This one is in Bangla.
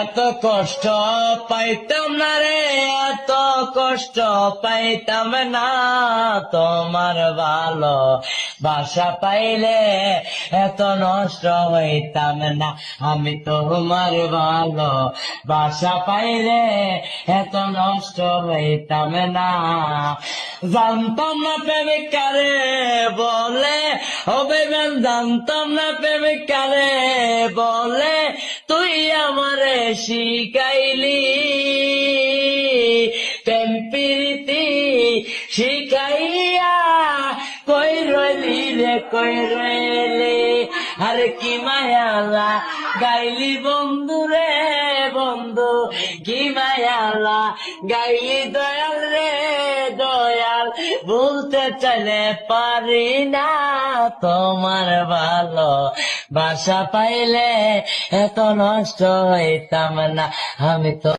এত কষ্ট পাইতাম না রে, এত কষ্ট পাইতাম না, তোমার ভালো বাসা পাইলে এত নষ্ট হইতাম না। আমি তোমার ভালো বাসা পাইলে এত নষ্ট হইতাম না। জানতাম না প্রেমিক কারে বলে, হবে গান জানতাম না প্রেমিক কারে বলে, তুই আমারে শিখাইলি প্রেম প্রীতি শিখাইয়া, কই রইলি রে কই রইলি, আরে কি মায়ালা গাইলি বন্ধু রে বন্ধু, কি মায়ালা গাইলি দয়াল রে দয়াল, বলতে চাইলে পারি না, তোমার ভালো বাসা পাইলে এত নষ্ট হইতাম না। আমি তো